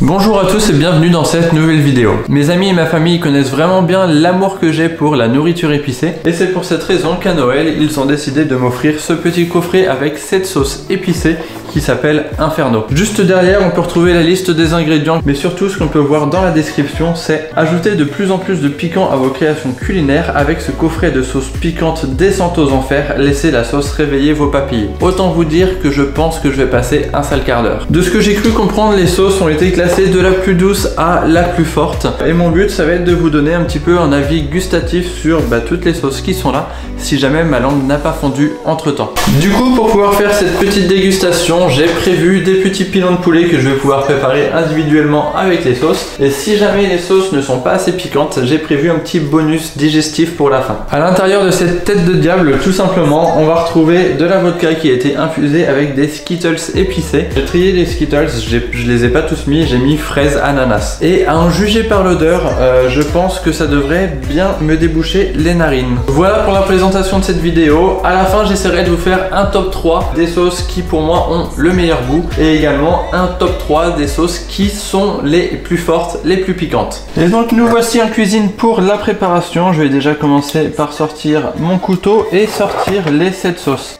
Bonjour à tous et bienvenue dans cette nouvelle vidéo. Mes amis et ma famille connaissent vraiment bien l'amour que j'ai pour la nourriture épicée et c'est pour cette raison qu'à Noël, ils ont décidé de m'offrir ce petit coffret avec cette sauce épicée qui s'appelle Inferno. Juste derrière, on peut retrouver la liste des ingrédients, mais surtout ce qu'on peut voir dans la description, c'est ajouter de plus en plus de piquant à vos créations culinaires avec ce coffret de sauce piquante descente aux enfers, laissez la sauce réveiller vos papilles. Autant vous dire que je pense que je vais passer un sale quart d'heure. De ce que j'ai cru comprendre, les sauces ont été classées de la plus douce à la plus forte et mon but ça va être de vous donner un petit peu un avis gustatif sur toutes les sauces qui sont là si jamais ma langue n'a pas fondu entre temps. Du coup, pour pouvoir faire cette petite dégustation, j'ai prévu des petits pilons de poulet que je vais pouvoir préparer individuellement avec les sauces et si jamais les sauces ne sont pas assez piquantes, j'ai prévu un petit bonus digestif pour la fin. À l'intérieur de cette tête de diable, tout simplement, on va retrouver de la vodka qui a été infusée avec des Skittles épicés. J'ai trié les Skittles, je les ai pas tous mis, j'ai mis fraise ananas. Et à en juger par l'odeur, je pense que ça devrait bien me déboucher les narines. Voilà pour la présentation de cette vidéo. À la fin, j'essaierai de vous faire un top 3 des sauces qui pour moi ont le meilleur goût et également un top 3 des sauces qui sont les plus fortes, les plus piquantes. Et donc nous voici en cuisine pour la préparation. Je vais déjà commencer par sortir mon couteau et sortir les 7 sauces.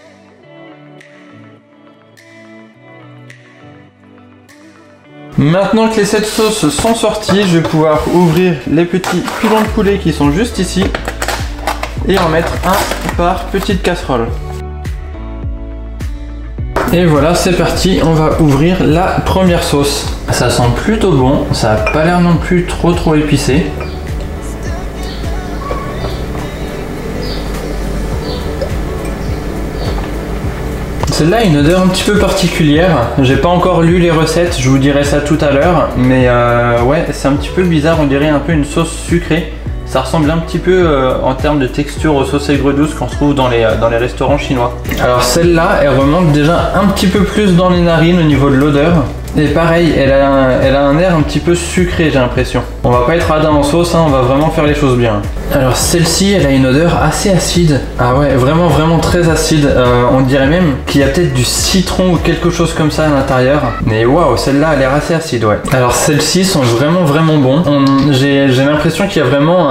Maintenant que les 7 sauces sont sorties, je vais pouvoir ouvrir les petits pilons de poulet qui sont juste ici et en mettre un par petite casserole. Et voilà, c'est parti, on va ouvrir la première sauce. Ça sent plutôt bon, ça n'a pas l'air non plus trop épicé. Celle-là a une odeur un petit peu particulière, j'ai pas encore lu les recettes, je vous dirai ça tout à l'heure, mais ouais, c'est un petit peu bizarre, on dirait un peu une sauce sucrée. Ça ressemble un petit peu en termes de texture aux sauces aigres douces qu'on trouve dans les restaurants chinois. Alors celle-là, elle remonte déjà un petit peu plus dans les narines au niveau de l'odeur. Et pareil, elle a un air un petit peu sucré, j'ai l'impression. On va pas être radin en sauce, hein, on va vraiment faire les choses bien. Alors celle-ci, elle a une odeur assez acide. Ah ouais, vraiment très acide. On dirait même qu'il y a peut-être du citron ou quelque chose comme ça à l'intérieur. Mais waouh, celle-là a l'air assez acide, ouais. Alors celles-ci sont vraiment bons. J'ai l'impression qu'il y a vraiment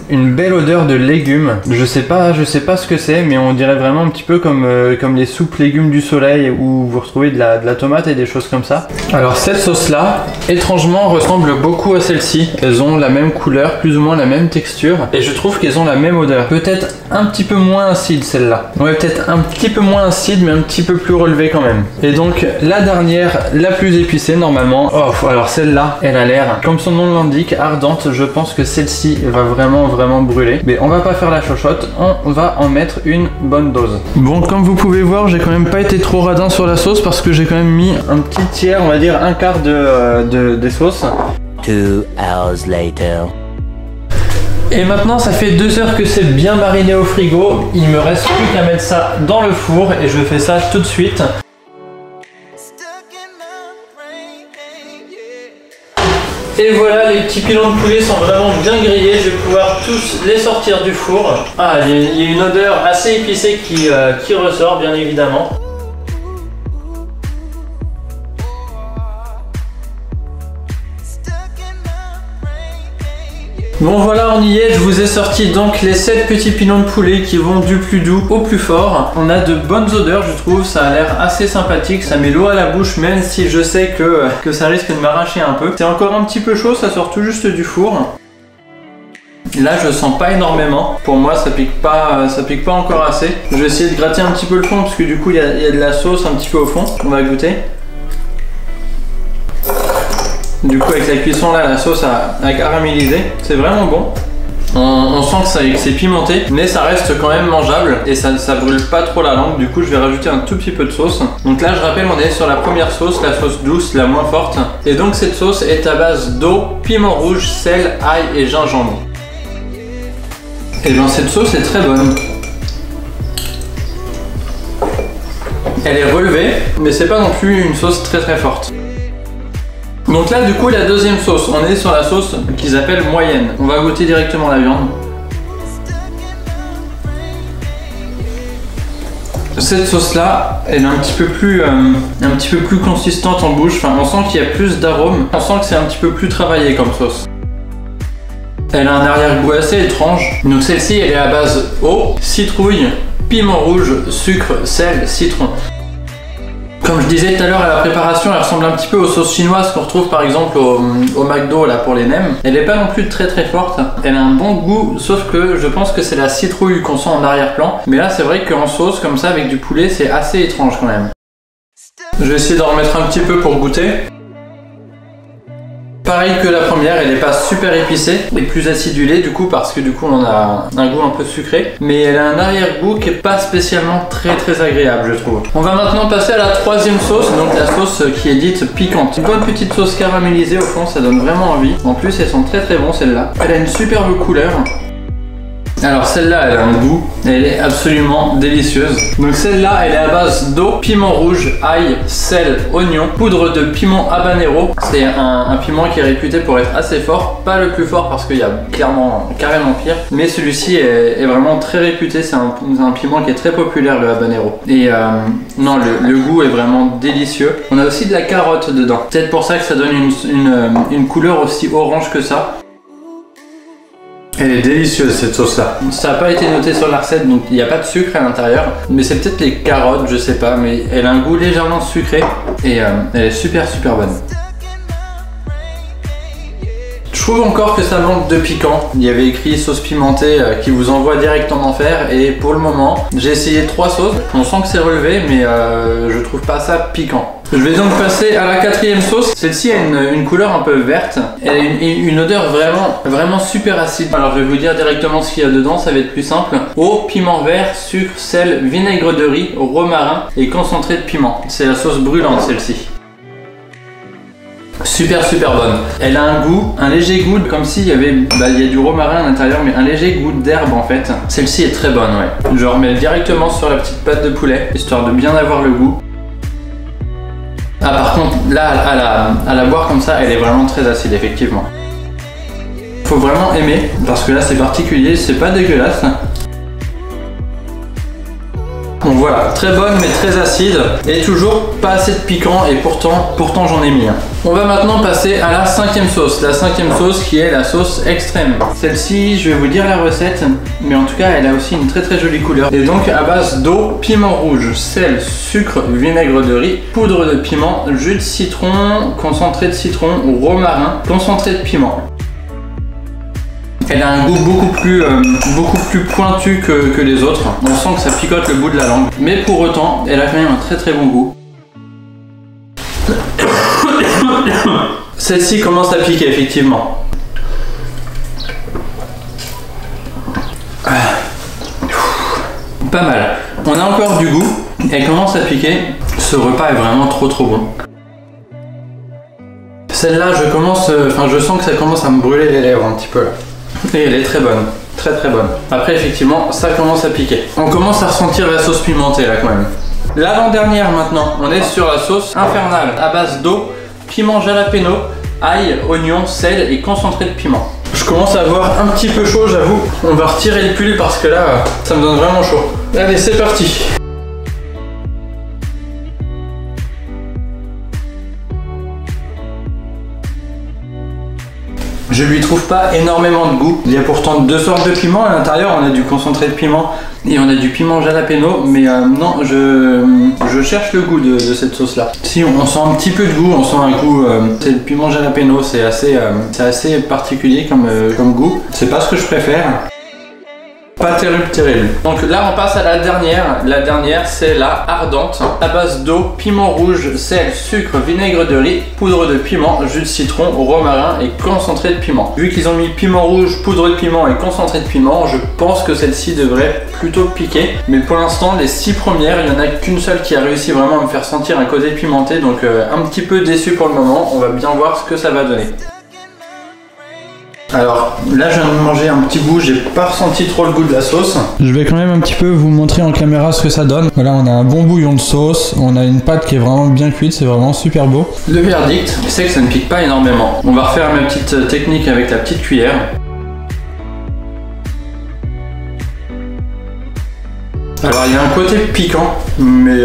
une belle odeur de légumes. Je sais pas ce que c'est, mais on dirait vraiment un petit peu comme les soupes légumes du soleil où vous retrouvez de la tomate et des choses comme ça. Alors cette sauce là, étrangement ressemble beaucoup à celle-ci. Elles ont la même couleur, plus ou moins la même texture et je trouve qu'elles ont la même odeur. Peut-être un petit peu moins acide celle-là. Ouais, peut-être un petit peu moins acide mais un petit peu plus relevé quand même. Et donc la dernière, la plus épicée normalement. Oh, alors celle-là, elle a l'air, comme son nom l'indique, ardente. Je pense que celle-ci va vraiment brûler. Mais on va pas faire la chochotte, on va en mettre une bonne dose. Bon, comme vous pouvez voir, j'ai quand même pas été trop radin sur la sauce parce que j'ai quand même mis un petit tiers, on va dire un quart des sauces. 2 hours later. Et maintenant ça fait 2 heures que c'est bien mariné au frigo. Il me reste plus qu'à mettre ça dans le four et je fais ça tout de suite. Et voilà, les petits pilons de poulet sont vraiment bien grillés. Je vais pouvoir tous les sortir du four. Ah, il y a une odeur assez épicée qui ressort bien évidemment. Bon voilà, on y est, je vous ai sorti donc les 7 petits pilons de poulet qui vont du plus doux au plus fort. On a de bonnes odeurs, je trouve, ça a l'air assez sympathique, ça met l'eau à la bouche même si je sais que ça risque de m'arracher un peu. C'est encore un petit peu chaud, ça sort tout juste du four. Là je sens pas énormément, pour moi ça pique pas encore assez. Je vais essayer de gratter un petit peu le fond parce que du coup il y a de la sauce un petit peu au fond, on va goûter. Du coup avec la cuisson là, la sauce a caramélisé, c'est vraiment bon. On sent que c'est pimenté, mais ça reste quand même mangeable et ça brûle pas trop la langue. Du coup je vais rajouter un tout petit peu de sauce. Donc là je rappelle, on est sur la première sauce, la sauce douce, la moins forte. Et donc cette sauce est à base d'eau, piment rouge, sel, ail et gingembre. Et bien cette sauce est très bonne. Elle est relevée, mais c'est pas non plus une sauce très forte. Donc là du coup la deuxième sauce, on est sur la sauce qu'ils appellent moyenne. On va goûter directement la viande. Cette sauce là, elle est un petit peu plus consistante en bouche. Enfin, on sent qu'il y a plus d'arômes. On sent que c'est un petit peu plus travaillé comme sauce. Elle a un arrière-goût assez étrange. Donc celle-ci, elle est à base eau, citrouille, piment rouge, sucre, sel, citron. Comme je disais tout à l'heure, à la préparation, elle ressemble un petit peu aux sauces chinoises qu'on retrouve par exemple au McDo là pour les nems. Elle n'est pas non plus très forte. Elle a un bon goût, sauf que je pense que c'est la citrouille qu'on sent en arrière-plan. Mais là, c'est vrai qu'en sauce comme ça avec du poulet, c'est assez étrange quand même. Je vais essayer d'en remettre un petit peu pour goûter. Pareil que la première, elle n'est pas super épicée et plus acidulée du coup parce que du coup on a un goût un peu sucré, mais elle a un arrière-goût qui est pas spécialement très agréable je trouve. On va maintenant passer à la troisième sauce, donc la sauce qui est dite piquante. Une bonne petite sauce caramélisée au fond, ça donne vraiment envie. En plus elles sont très bon celle-là. Elle a une superbe couleur. Alors celle-là, elle a un goût, elle est absolument délicieuse. Donc celle-là, elle est à base d'eau, piment rouge, ail, sel, oignon, poudre de piment habanero. C'est un piment qui est réputé pour être assez fort, pas le plus fort parce qu'il y a carrément pire, mais celui-ci est vraiment très réputé. C'est un piment qui est très populaire, le habanero. Et non, le goût est vraiment délicieux. On a aussi de la carotte dedans. Peut-être pour ça que ça donne une couleur aussi orange que ça. Elle est délicieuse cette sauce là. Ça n'a pas été noté sur la recette donc il n'y a pas de sucre à l'intérieur. Mais c'est peut-être les carottes, je sais pas. Mais elle a un goût légèrement sucré. Et elle est super bonne. Je trouve encore que ça manque de piquant. Il y avait écrit sauce pimentée qui vous envoie direct en enfer. Et pour le moment, j'ai essayé 3 sauces. On sent que c'est relevé mais je trouve pas ça piquant. Je vais donc passer à la quatrième sauce. Celle-ci a une couleur un peu verte. Elle a une odeur vraiment super acide. Alors je vais vous dire directement ce qu'il y a dedans, ça va être plus simple. Eau, piment vert, sucre, sel, vinaigre de riz, romarin et concentré de piment. C'est la sauce brûlante celle-ci. Super bonne. Elle a un léger goût, comme s'il y avait, il y a du romarin à l'intérieur, mais un léger goût d'herbe en fait. Celle-ci est très bonne, ouais. Je remets directement sur la petite pâte de poulet, histoire de bien avoir le goût. Ah par contre, là, à la boire comme ça, elle est vraiment très acide, effectivement. Faut vraiment aimer, parce que là c'est particulier, c'est pas dégueulasse. Bon voilà, très bonne mais très acide et toujours pas assez de piquant et pourtant j'en ai mis un. On va maintenant passer à la cinquième sauce. La cinquième sauce qui est la sauce extrême. Celle-ci, je vais vous dire la recette, mais en tout cas elle a aussi une très jolie couleur. Et donc à base d'eau, piment rouge, sel, sucre, vinaigre de riz, poudre de piment, jus de citron, concentré de citron, romarin, concentré de piment. Elle a un goût beaucoup plus pointu que les autres. On sent que ça picote le bout de la langue. Mais pour autant, elle a quand même un très bon goût. Celle-ci commence à piquer, effectivement. Pas mal. On a encore du goût. Elle commence à piquer. Ce repas est vraiment trop bon. Celle-là, je sens que ça commence à me brûler les lèvres un petit peu là. Et elle est très bonne, très bonne. Après effectivement, ça commence à piquer. On commence à ressentir la sauce pimentée là quand même. L'avant-dernière maintenant, on est sur la sauce infernale à base d'eau, piment jalapeno, ail, oignon, sel et concentré de piment. Je commence à avoir un petit peu chaud, j'avoue. On va retirer le pull parce que là, ça me donne vraiment chaud. Allez, c'est parti. Je lui trouve pas énormément de goût. Il y a pourtant 2 sortes de piment à l'intérieur. On a du concentré de piment et on a du piment jalapeno. Mais non, je cherche le goût de cette sauce là. Si on sent un petit peu de goût, on sent un goût. C'est le piment jalapeno, c'est assez particulier comme goût. C'est pas ce que je préfère. Pas terrible. Donc là on passe à la dernière. La dernière c'est la ardente. À base d'eau, piment rouge, sel, sucre, vinaigre de riz, poudre de piment, jus de citron, romarin et concentré de piment. Vu qu'ils ont mis piment rouge, poudre de piment et concentré de piment, je pense que celle-ci devrait plutôt piquer. Mais pour l'instant les 6 premières, il n'y en a qu'une seule qui a réussi vraiment à me faire sentir un côté pimenté. Donc un petit peu déçu pour le moment. On va bien voir ce que ça va donner. Alors là je viens de manger un petit bout, j'ai pas ressenti trop le goût de la sauce. Je vais quand même un petit peu vous montrer en caméra ce que ça donne. Voilà, on a un bon bouillon de sauce, on a une pâte qui est vraiment bien cuite, c'est vraiment super beau. Le verdict, c'est que ça ne pique pas énormément. On va refaire ma petite technique avec la petite cuillère. Alors il y a un côté piquant, mais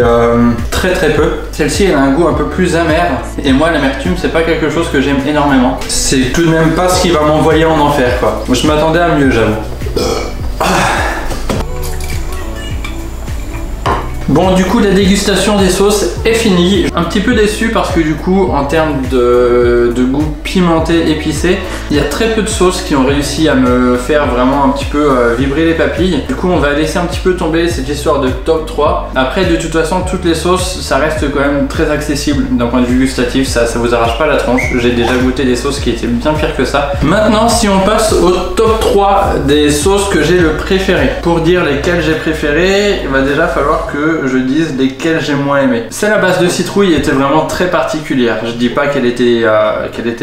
très peu. Celle-ci elle a un goût un peu plus amer, et moi l'amertume c'est pas quelque chose que j'aime énormément. C'est tout de même pas ce qui va m'envoyer en enfer quoi. Moi je m'attendais à mieux, j'avoue. Bon, du coup la dégustation des sauces est finie. Un petit peu déçu parce que du coup en termes de goût pimenté, épicé, il y a très peu de sauces qui ont réussi à me faire vraiment un petit peu vibrer les papilles. Du coup on va laisser un petit peu tomber cette histoire de top 3. Après de toute façon toutes les sauces ça reste quand même très accessible d'un point de vue gustatif, ça vous arrache pas la tronche. J'ai déjà goûté des sauces qui étaient bien pires que ça. Maintenant si on passe au top 3 des sauces que j'ai le préféré. Pour dire lesquelles j'ai préféré, il va déjà falloir que je dise lesquelles j'ai moins aimé. Celle à base de citrouille était vraiment très particulière. Je dis pas qu'elle était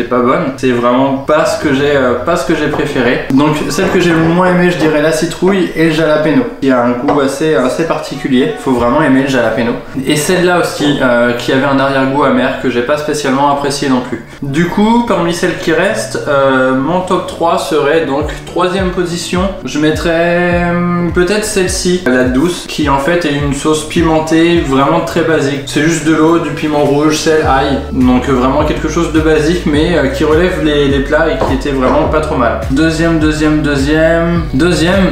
pas bonne, c'est vraiment pas ce que j'ai préféré. Donc celle que j'ai le moins aimé, je dirais la citrouille et le jalapeno. Il y a un goût assez particulier. Faut vraiment aimer le jalapeno. Et celle-là aussi qui avait un arrière-goût amer que j'ai pas spécialement apprécié non plus. Du coup, parmi celles qui restent, mon top 3 serait donc 3e position. Je mettrais peut-être celle-ci, la douce, qui en fait est une sauce pimentée vraiment très basique. C'est juste de l'eau, du piment rouge, sel, ail. Donc vraiment quelque chose de basique mais qui relève les plats et qui était vraiment pas trop mal. Deuxième,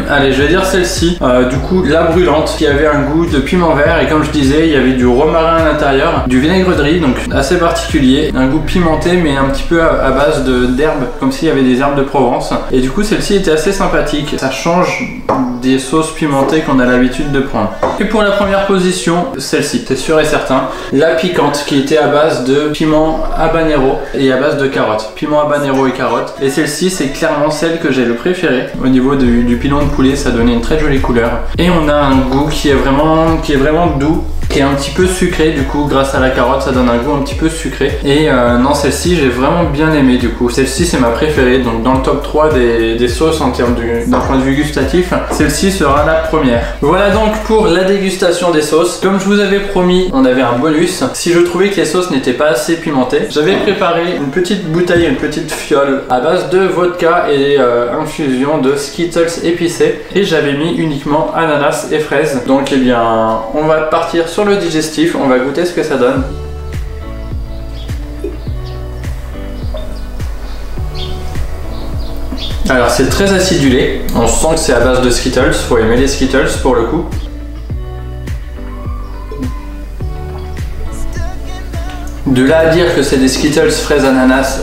allez je vais dire celle-ci. Du coup la brûlante qui avait un goût de piment vert et comme je disais il y avait du romarin à l'intérieur, du vinaigre de riz donc assez particulier. Un goût pimenté mais un petit peu à base d'herbes comme s'il y avait des herbes de Provence. Et du coup celle-ci était assez sympathique. Ça change des sauces pimentées qu'on a l'habitude de prendre. Et pour la première position, celle-ci, c'est sûr et certain, la piquante qui était à base de piment habanero et à base de carottes. Piment habanero et carottes. Et celle-ci, c'est clairement celle que j'ai le préféré. Au niveau du pilon de poulet, ça donnait une très jolie couleur. Et on a un goût qui est vraiment doux, qui est un petit peu sucré du coup grâce à la carotte, ça donne un goût un petit peu sucré. Et non, celle-ci j'ai vraiment bien aimé du coup. Celle-ci c'est ma préférée, donc dans le top 3 des sauces en termes d'un point de vue gustatif, celle-ci sera la première. Voilà donc pour la dégustation des sauces. Comme je vous avais promis, on avait un bonus. Si je trouvais que les sauces n'étaient pas assez pimentées, j'avais préparé une petite bouteille, une petite fiole à base de vodka et infusion de Skittles épicés. Et j'avais mis uniquement ananas et fraises. Donc eh bien, on va partir sur le digestif, on va goûter ce que ça donne. Alors c'est très acidulé, on sent que c'est à base de Skittles, faut aimer les Skittles pour le coup. De là à dire que c'est des Skittles fraises ananas,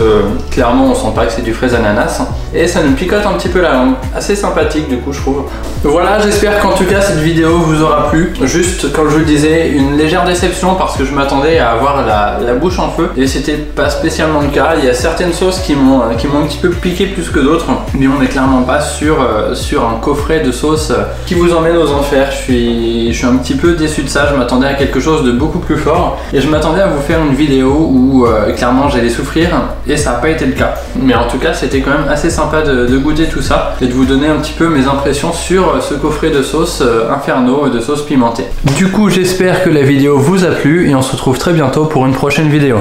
clairement on sent pas que c'est du fraise ananas. Et ça nous picote un petit peu la langue, assez sympathique du coup je trouve. Voilà, j'espère qu'en tout cas cette vidéo vous aura plu. Juste comme je vous le disais, une légère déception parce que je m'attendais à avoir la bouche en feu. Et c'était pas spécialement le cas, il y a certaines sauces qui m'ont un petit peu piqué plus que d'autres. Mais on n'est clairement pas sur un coffret de sauces qui vous emmène aux enfers. Je suis un petit peu déçu de ça, je m'attendais à quelque chose de beaucoup plus fort. Et je m'attendais à vous faire une vidéo où clairement j'allais souffrir et ça n'a pas été le cas. Mais en tout cas c'était quand même assez sympa de goûter tout ça et de vous donner un petit peu mes impressions sur ce coffret de sauces Inferno et de sauces pimentées. Du coup j'espère que la vidéo vous a plu et on se retrouve très bientôt pour une prochaine vidéo.